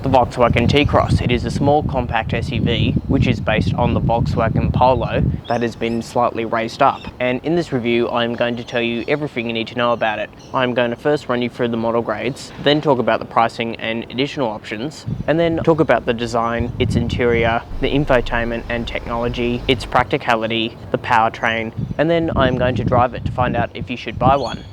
the Volkswagen T-Cross. It is a small compact SUV which is based on the Volkswagen Polo that has been slightly raised up. And in this review I'm going to tell you everything you need to know about it. I'm going to first run you through the model grades, then talk about the pricing and additional options, and then talk about the design, its interior, the infotainment and technology, its practicality, the powertrain, and then I'm going to drive it to find out if you should buy one.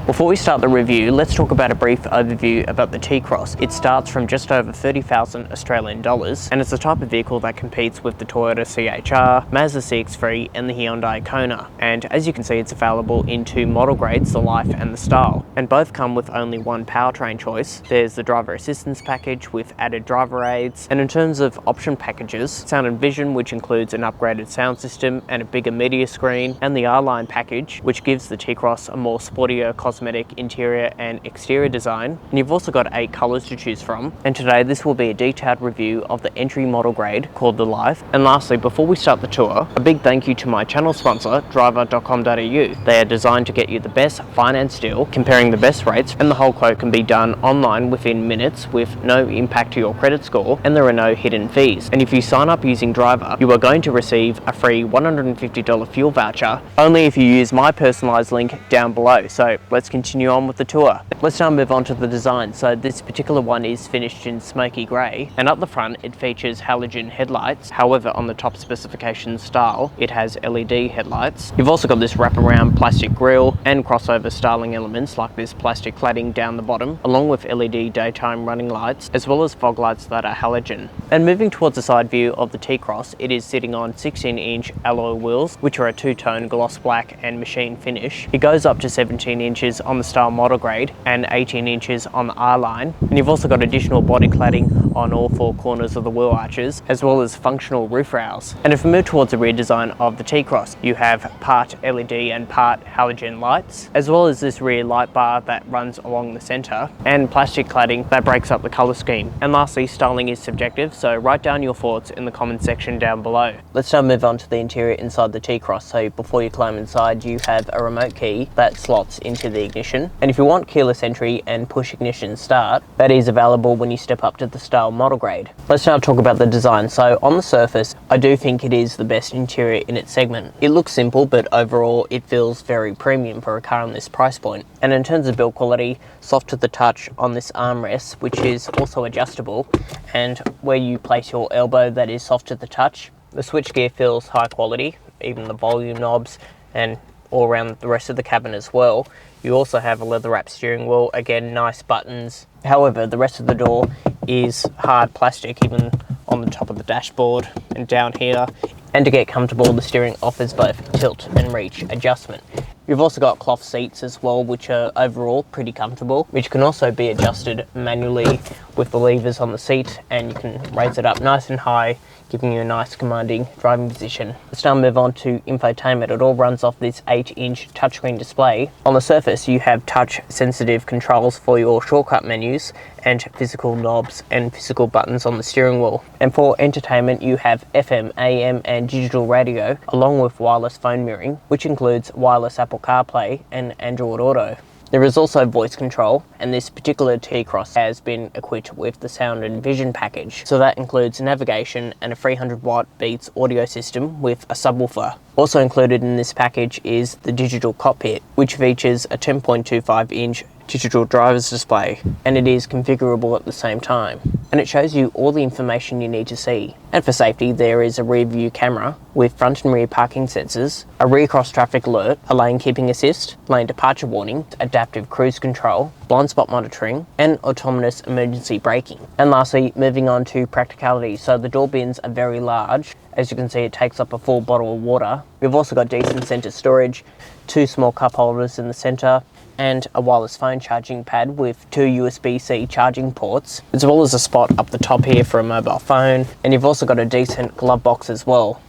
Before we start the review, let's talk about a brief overview about the T-Cross. It starts from just over 30,000 Australian dollars and it's the type of vehicle that competes with the Toyota CHR, Mazda CX-3 and the Hyundai Kona. And as you can see, it's available in two model grades, the Life and the Style, and both come with only one powertrain choice. There's the driver assistance package with added driver aids, and in terms of option packages, Sound and Vision, which includes an upgraded sound system and a bigger media screen, and the R-Line package, which gives the T-Cross a more sportier cosmetic interior and exterior design. And you've also got 8 colours to choose from. And today this will be a detailed review of the entry model grade called the Life. And lastly, before we start the tour, a big thank you to my channel sponsor, driver.com.au. They are designed to get you the best finance deal, comparing the best rates, and the whole quote can be done online within minutes with no impact to your credit score, and there are no hidden fees. And if you sign up using Driver, you are going to receive a free $150 fuel voucher only if you use my personalised link down below. So let's continue on with the tour. Let's now move on to the design. So this particular one is finished in smoky grey, and up the front it features halogen headlights. However, on the top specification Style, it has LED headlights. You've also got this wraparound plastic grille and crossover styling elements like this plastic cladding down the bottom, along with LED daytime running lights, as well as fog lights that are halogen. And moving towards the side view of the T-Cross, it is sitting on 16-inch alloy wheels, which are a two-tone gloss black and machine finish. It goes up to 17 inches on the Style model grade and 18 inches on the R-Line. And you've also got additional body cladding on all 4 corners of the wheel arches, as well as functional roof rails. And if we move towards the rear design of the T-Cross, you have part LED and part halogen lights, as well as this rear light bar that runs along the centre, and plastic cladding that breaks up the colour scheme. And lastly, styling is subjective, so write down your thoughts in the comment section down below. Let's now move on to the interior inside the T-Cross. So before you climb inside, you have a remote key that slots into the ignition. And if you want keyless entry and push ignition start, that is available when you step up to the Style model grade. Let's now talk about the design. So on the surface, I do think it is the best interior in its segment. It looks simple, but overall it feels very premium for a car on this price point. And in terms of build quality, soft to the touch on this armrest, which is also adjustable, and where you place your elbow, that is soft to the touch. The switchgear feels high quality, even the volume knobs and all around the rest of the cabin as well. You also have a leather wrapped steering wheel, again nice buttons. However, the rest of the door is hard plastic, even on the top of the dashboard and down here. And to get comfortable, the steering offers both tilt and reach adjustment. You've also got cloth seats as well, which are overall pretty comfortable, which can also be adjusted manually with the levers on the seat, and you can raise it up nice and high, giving you a nice commanding driving position. Let's now move on to infotainment. It all runs off this 8-inch touchscreen display. On the surface, you have touch sensitive controls for your shortcut menus and physical knobs and physical buttons on the steering wheel. And for entertainment, you have FM, AM and digital radio, along with wireless phone mirroring, which includes wireless Apple CarPlay and Android Auto. There is also voice control, and this particular T-Cross has been equipped with the Sound and Vision package. So that includes navigation and a 300 watt Beats audio system with a subwoofer. Also included in this package is the digital cockpit, which features a 10.25 inch digital driver's display, and it is configurable at the same time. And it shows you all the information you need to see. And for safety, there is a rear view camera with front and rear parking sensors, a rear cross traffic alert, a lane keeping assist, lane departure warning, adaptive cruise control, blind spot monitoring, and autonomous emergency braking. And lastly, moving on to practicality. So the door bins are very large. As you can see, it takes up a full bottle of water. We've also got decent centre storage, 2 small cup holders in the centre, and a wireless phone charging pad with 2 USB-C charging ports, as well as a spot up the top here for a mobile phone. And you've also got a decent glove box as well.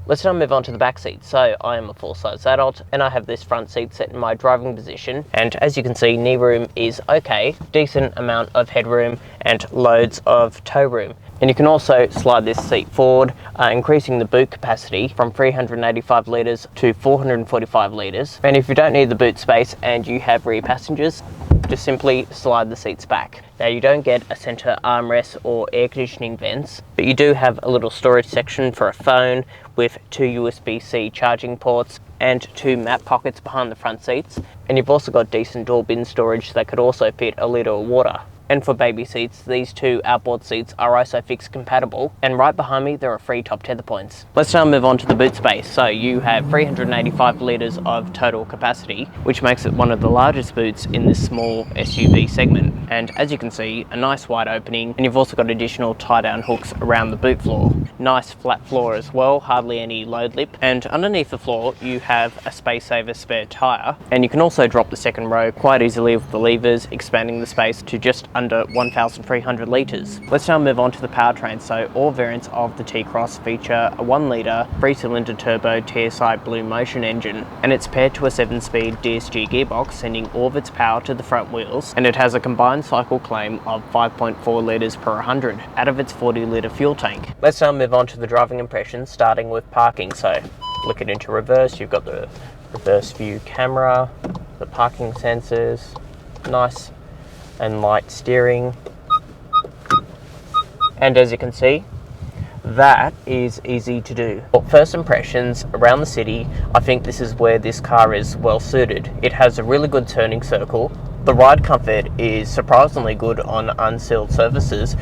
Let's now move on to the back seat. So I am a full-size adult and I have this front seat set in my driving position, and as you can see, knee room is okay, decent amount of headroom and loads of toe room. And you can also slide this seat forward, increasing the boot capacity from 385 litres to 445 litres. And if you don't need the boot space and you have rear passengers, just simply slide the seats back. Now you don't get a center armrest or air conditioning vents, but you do have a little storage section for a phone with 2 USB-C charging ports and 2 map pockets behind the front seats. And you've also got decent door bin storage that could also fit a litre of water. And for baby seats, these 2 outboard seats are ISOFIX compatible, and right behind me there are 3 top tether points. Let's now move on to the boot space. So you have 385 litres of total capacity, which makes it one of the largest boots in this small SUV segment. And as you can see, a nice wide opening, and you've also got additional tie-down hooks around the boot floor. Nice flat floor as well, hardly any load lip, and underneath the floor you have a space saver spare tyre, and you can also drop the second row quite easily with the levers, expanding the space to just under 1,300 litres. Let's now move on to the powertrain. So all variants of the T-Cross feature a 1 litre 3-cylinder turbo TSI Blue Motion engine, and it's paired to a 7-speed DSG gearbox, sending all of its power to the front wheels, and it has a combined cycle claim of 5.4 litres per 100 out of its 40 litre fuel tank. Let's now move on to the driving impressions, starting with parking. So flick it into reverse, you've got the reverse view camera, the parking sensors, nice and light steering, and as you can see, that is easy to do. Well, first impressions around the city, I think this is where this car is well suited. It has a really good turning circle. The ride comfort is surprisingly good on unsealed surfaces.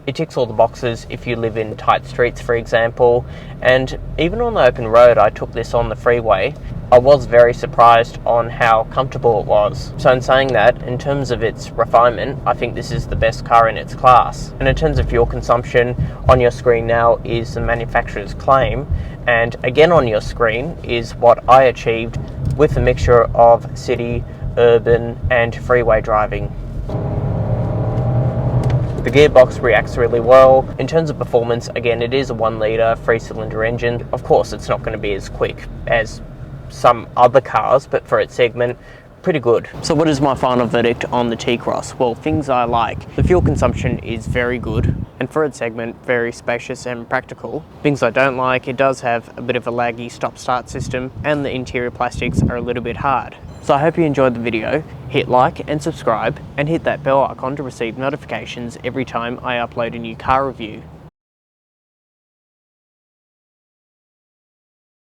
It ticks all the boxes if you live in tight streets, for example, and even on the open road, I took this on the freeway. I was very surprised on how comfortable it was. So in saying that, in terms of its refinement, I think this is the best car in its class. And in terms of fuel consumption, on your screen now is the manufacturer's claim, and again on your screen is what I achieved with a mixture of city, urban and freeway driving. The gearbox reacts really well. In terms of performance, again, it is a 1 litre 3-cylinder engine. Of course, it's not going to be as quick as some other cars, but for its segment, pretty good. So what is my final verdict on the T-Cross? Well, things I like. The fuel consumption is very good, and for its segment, very spacious and practical. Things I don't like, it does have a bit of a laggy stop-start system, and the interior plastics are a little bit hard. So I hope you enjoyed the video. Hit like and subscribe, and hit that bell icon to receive notifications every time I upload a new car review.